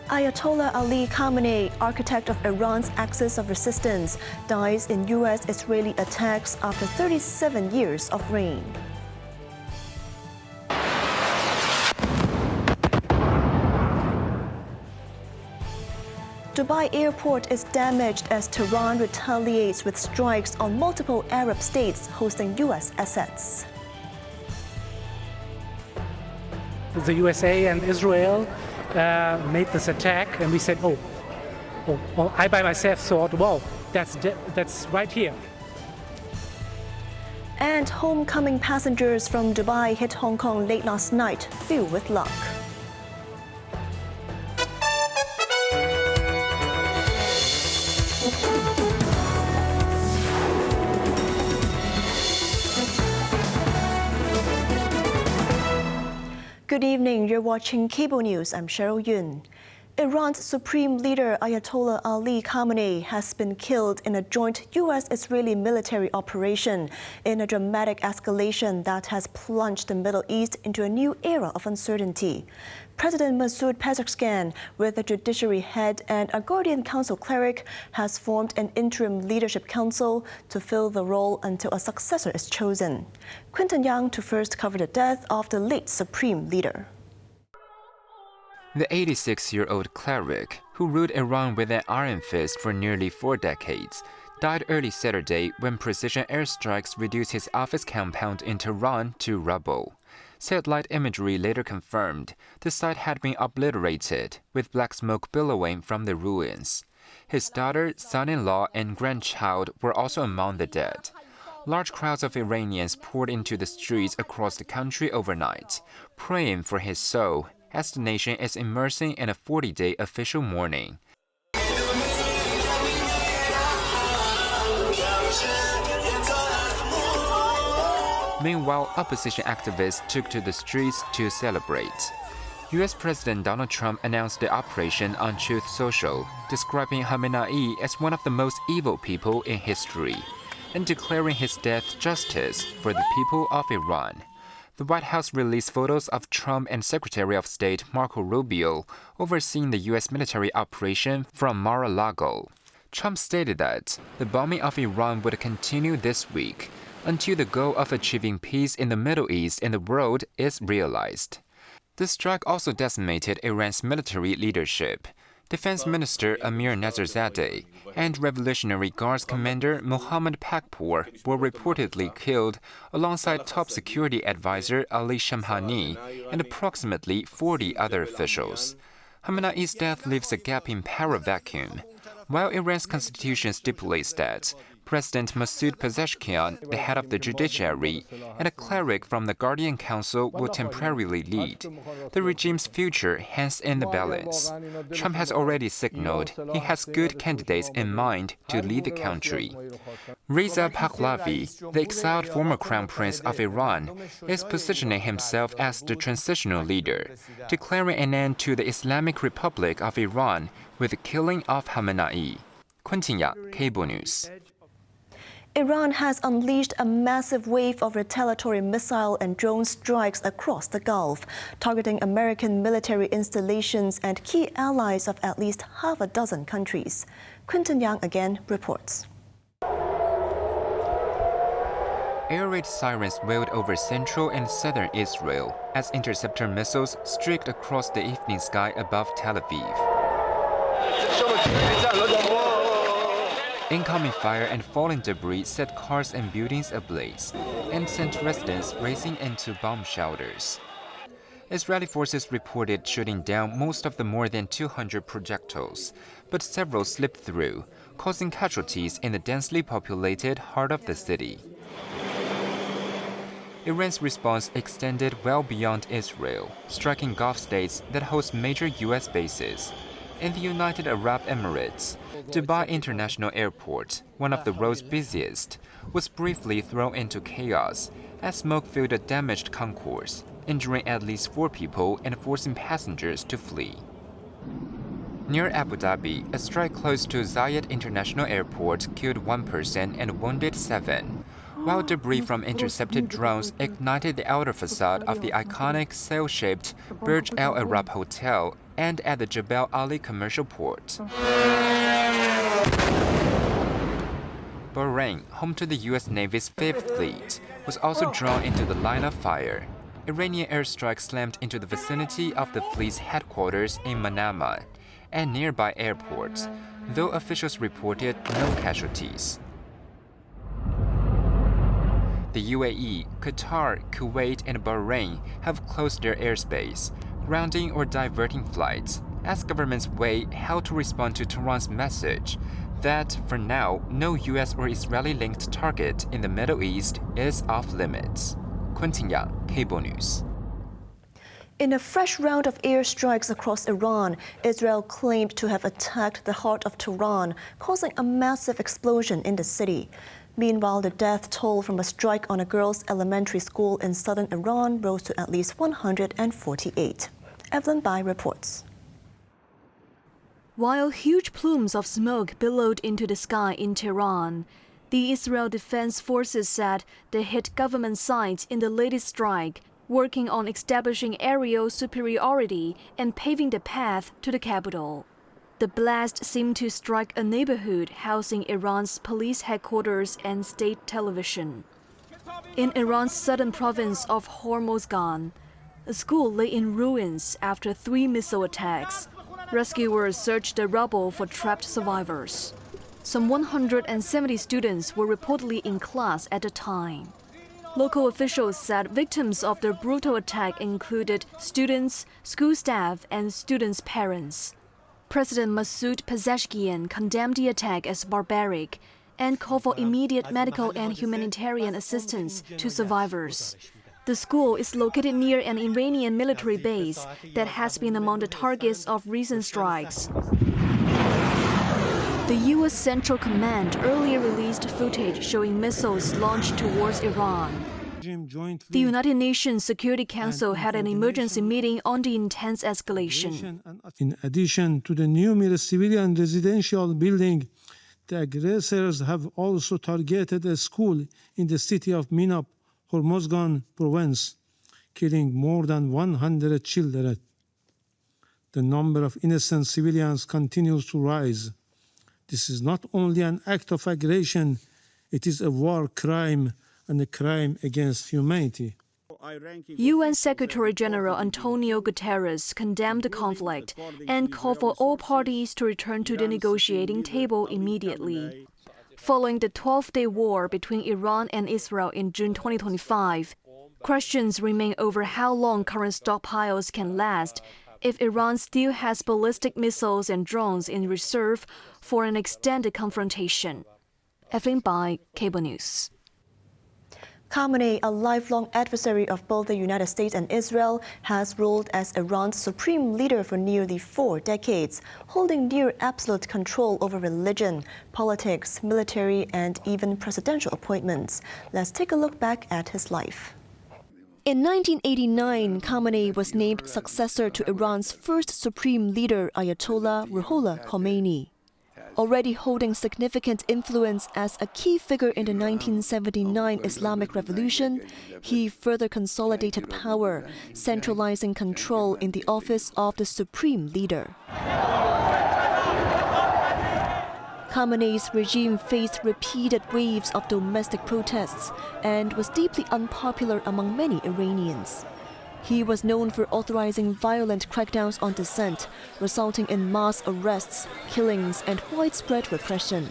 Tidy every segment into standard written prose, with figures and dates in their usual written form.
Ayatollah Ali Khamenei, architect of Iran's axis of resistance, dies in U.S.-Israeli attacks after 37 years of reign. Dubai airport is damaged as Tehran retaliates with strikes on multiple Arab states hosting U.S. assets. The USA and Israel made this attack, and we said, oh, I by myself thought, wow, that's right here. And homecoming passengers from Dubai hit Hong Kong late last night, phew with luck. Good evening, you're watching Cable News. I'm Cheryl Yun. Iran's supreme leader Ayatollah Ali Khamenei has been killed in a joint U.S.-Israeli military operation in a dramatic escalation that has plunged the Middle East into a new era of uncertainty. President Masoud Pezeshkian, with a judiciary head and a Guardian Council cleric, has formed an interim leadership council to fill the role until a successor is chosen. Quinton Yang to first cover the death of the late supreme leader. The 86-year-old cleric, who ruled Iran with an iron fist for nearly 4 decades, died early Saturday when precision airstrikes reduced his office compound in Tehran to rubble. Satellite imagery later confirmed the site had been obliterated, with black smoke billowing from the ruins. His daughter, son-in-law, and grandchild were also among the dead. Large crowds of Iranians poured into the streets across the country overnight, praying for his soul as the nation is immersing in a 40-day official mourning. Meanwhile, opposition activists took to the streets to celebrate. U.S. President Donald Trump announced the operation on Truth Social, describing Khamenei as one of the most evil people in history, and declaring his death justice for the people of Iran. The White House released photos of Trump and Secretary of State Marco Rubio overseeing the U.S. military operation from Mar-a-Lago. Trump stated that the bombing of Iran would continue this week until the goal of achieving peace in the Middle East and the world is realized. The strike also decimated Iran's military leadership. Defense Minister Amir Nazarzadeh and Revolutionary Guards Commander Mohammad Pakpour were reportedly killed alongside top security advisor Ali Shamhani and approximately 40 other officials. Khamenei's death leaves a gaping power vacuum. While Iran's constitution stipulates that President Masoud Pezeshkian, the head of the judiciary, and a cleric from the Guardian Council will temporarily lead, the regime's future hangs in the balance. Trump has already signaled he has good candidates in mind to lead the country. Reza Pahlavi, the exiled former crown prince of Iran, is positioning himself as the transitional leader, declaring an end to the Islamic Republic of Iran with the killing of Khamenei. Quinton Yang, Cable News. Iran has unleashed a massive wave of retaliatory missile and drone strikes across the Gulf, targeting American military installations and key allies of at least half a dozen countries. Quinton Yang again reports. Air raid sirens wailed over central and southern Israel as interceptor missiles streaked across the evening sky above Tel Aviv. Incoming fire and falling debris set cars and buildings ablaze and sent residents racing into bomb shelters. Israeli forces reported shooting down most of the more than 200 projectiles, but several slipped through, causing casualties in the densely populated heart of the city. Iran's response extended well beyond Israel, striking Gulf states that host major U.S. bases. In the United Arab Emirates, Dubai International Airport, one of the world's busiest, was briefly thrown into chaos as smoke filled a damaged concourse, injuring at least 4 people and forcing passengers to flee. Near Abu Dhabi, a strike close to Zayed International Airport killed 1 person and wounded 7, while debris from intercepted drones ignited the outer facade of the iconic sail-shaped Burj Al Arab Hotel and at the Jebel Ali commercial port. Bahrain, home to the U.S. Navy's 5th Fleet, was also drawn into the line of fire. Iranian airstrikes slammed into the vicinity of the fleet's headquarters in Manama and nearby airports, though officials reported no casualties. The UAE, Qatar, Kuwait, and Bahrain have closed their airspace, grounding or diverting flights, as governments weigh how to respond to Tehran's message that, for now, no U.S. or Israeli-linked target in the Middle East is off limits. Quentin Yang, Cable News. In a fresh round of airstrikes across Iran, Israel claimed to have attacked the heart of Tehran, causing a massive explosion in the city. Meanwhile, the death toll from a strike on a girls' elementary school in southern Iran rose to at least 148. Evelyn Bai reports. While huge plumes of smoke billowed into the sky in Tehran, the Israel Defense Forces said they hit government sites in the latest strike, working on establishing aerial superiority and paving the path to the capital. The blast seemed to strike a neighborhood housing Iran's police headquarters and state television. In Iran's southern province of Hormozgan, a school lay in ruins after 3 missile attacks. Rescuers searched the rubble for trapped survivors. Some 170 students were reportedly in class at the time. Local officials said victims of the brutal attack included students, school staff, and students' parents. President Masoud Pezeshkian condemned the attack as barbaric and called for immediate medical and humanitarian assistance to survivors. The school is located near an Iranian military base that has been among the targets of recent strikes. The U.S. Central Command earlier released footage showing missiles launched towards Iran. The United Nations Security Council had an emergency meeting on the intense escalation. In addition to the numerous civilian residential buildings, the aggressors have also targeted a school in the city of Minab, Hormozgan province, killing more than 100 children. The number of innocent civilians continues to rise. This is not only an act of aggression, it is a war crime and a crime against humanity. UN Secretary General Antonio Guterres condemned the conflict and called for all parties to return to the negotiating table immediately. Following the 12-day war between Iran and Israel in June 2025, questions remain over how long current stockpiles can last if Iran still has ballistic missiles and drones in reserve for an extended confrontation. Evelyn Bai, Cable News. Khamenei, a lifelong adversary of both the United States and Israel, has ruled as Iran's supreme leader for nearly 4 decades, holding near absolute control over religion, politics, military, and even presidential appointments. Let's take a look back at his life. In 1989, Khamenei was named successor to Iran's first supreme leader, Ayatollah Ali Khamenei. Already holding significant influence as a key figure in the 1979 Islamic Revolution, he further consolidated power, centralizing control in the office of the supreme leader. Khamenei's regime faced repeated waves of domestic protests and was deeply unpopular among many Iranians. He was known for authorizing violent crackdowns on dissent, resulting in mass arrests, killings, and widespread repression.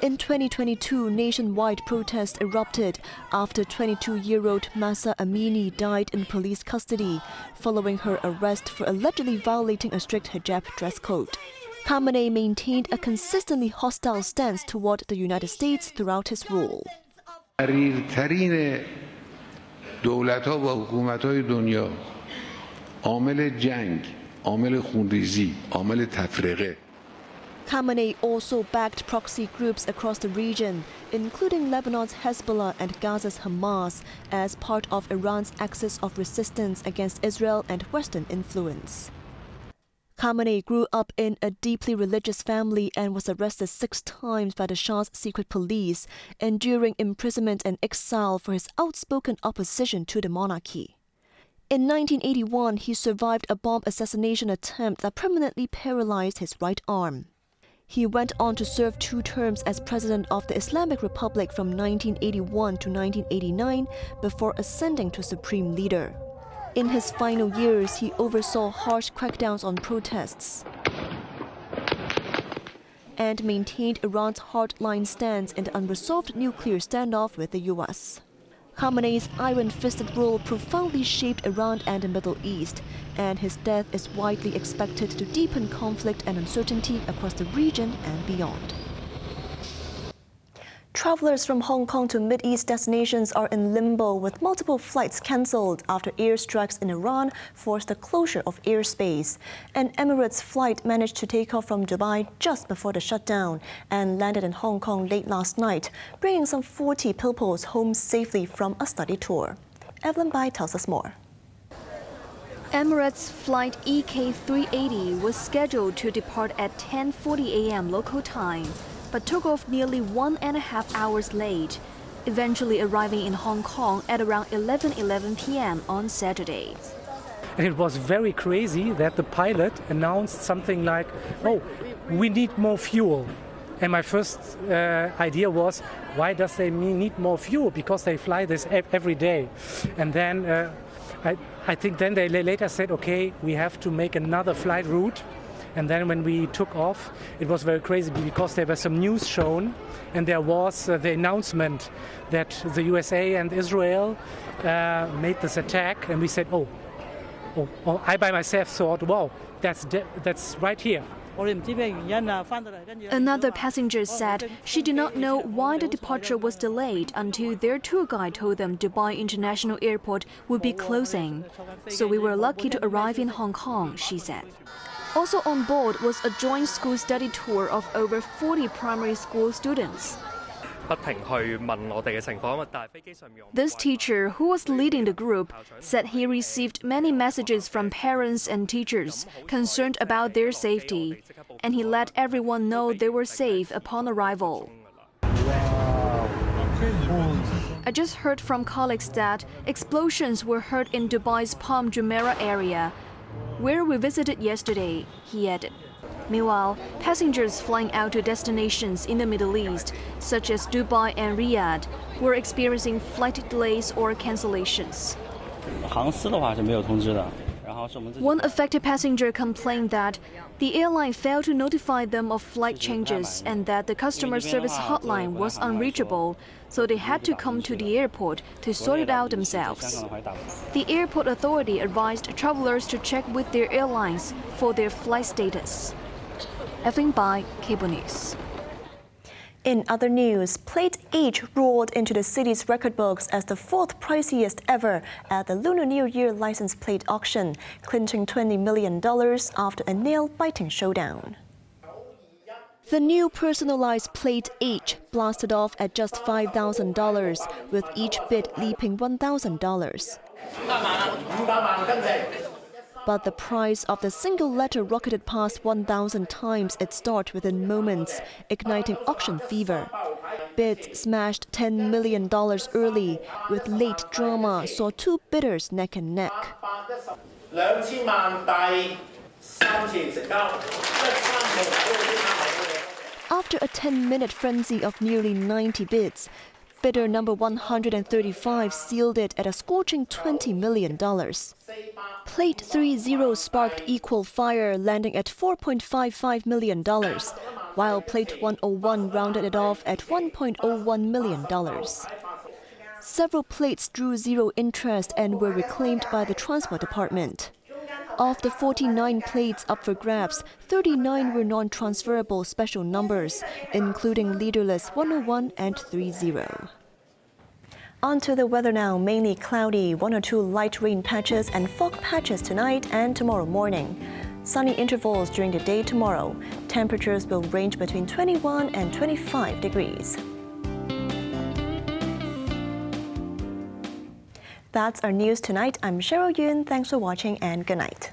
In 2022, nationwide protests erupted after 22-year-old Mahsa Amini died in police custody following her arrest for allegedly violating a strict hijab dress code. Khamenei maintained a consistently hostile stance toward the United States throughout his rule. دولت‌ها و حکومت‌های دنیا عامل جنگ، عامل خونریزی، عامل تفرقه. Khamenei also backed proxy groups across the region, including Lebanon's Hezbollah and Gaza's Hamas, as part of Iran's axis of resistance against Israel and Western influence. Khamenei grew up in a deeply religious family and was arrested 6 times by the Shah's secret police, enduring imprisonment and exile for his outspoken opposition to the monarchy. In 1981, he survived a bomb assassination attempt that permanently paralyzed his right arm. He went on to serve 2 terms as president of the Islamic Republic from 1981 to 1989 before ascending to supreme leader. In his final years, he oversaw harsh crackdowns on protests and maintained Iran's hardline stance in the unresolved nuclear standoff with the U.S. Khamenei's iron-fisted rule profoundly shaped Iran and the Middle East, and his death is widely expected to deepen conflict and uncertainty across the region and beyond. Travelers from Hong Kong to Mid-East destinations are in limbo, with multiple flights cancelled after airstrikes in Iran forced the closure of airspace. An Emirates flight managed to take off from Dubai just before the shutdown and landed in Hong Kong late last night, bringing some 40 pupils home safely from a study tour. Evelyn Bai tells us more. Emirates flight EK380 was scheduled to depart at 10:40 a.m. local time, but took off nearly 1.5 hours late, eventually arriving in Hong Kong at around 11:11 p.m. on Saturday. And it was very crazy that the pilot announced something like, "Oh, we need more fuel." And my first idea was, why does they need more fuel? Because they fly this every day. And then I think then they later said, okay, we have to make another flight route. And then when we took off, it was very crazy because there was some news shown, and there was the announcement that the USA and Israel made this attack, and we said, oh, I by myself thought, wow, that's right here. Another passenger said she did not know why the departure was delayed until their tour guide told them Dubai International Airport would be closing. So we were lucky to arrive in Hong Kong, she said. Also on board was a joint school study tour of over 40 primary school students. This teacher, who was leading the group, said he received many messages from parents and teachers concerned about their safety, and he let everyone know they were safe upon arrival. I just heard from colleagues that explosions were heard in Dubai's Palm Jumeirah area, where we visited yesterday, he added. Meanwhile, passengers flying out to destinations in the Middle East, such as Dubai and Riyadh, were experiencing flight delays or cancellations. One affected passenger complained that the airline failed to notify them of flight changes and that the customer service hotline was unreachable, so they had to come to the airport to sort it out themselves. The airport authority advised travelers to check with their airlines for their flight status. Evelyn Bai, Cable News. In other news, Plate H roared into the city's record books as the 4th priciest ever at the Lunar New Year license plate auction, clinching $20 million after a nail-biting showdown. The new personalized Plate H blasted off at just $5,000, with each bid leaping $1,000. But the price of the single letter rocketed past 1,000 times its start within moments, igniting auction fever. Bids smashed $10 million early, with late drama saw 2 bidders neck and neck. After a 10-minute frenzy of nearly 90 bids, bidder number 135 sealed it at a scorching $20 million. Plate 30 sparked equal fire, landing at $4.55 million, while Plate 101 rounded it off at $1.01 million. Several plates drew zero interest and were reclaimed by the Transport Department. Of the 49 plates up for grabs, 39 were non-transferable special numbers, including leaderless 101 and 30. On to the weather now. Mainly cloudy, 1 or 2 light rain patches and fog patches tonight and tomorrow morning. Sunny intervals during the day tomorrow. Temperatures will range between 21 and 25 degrees. That's our news tonight. I'm Cheryl Yun. Thanks for watching and good night.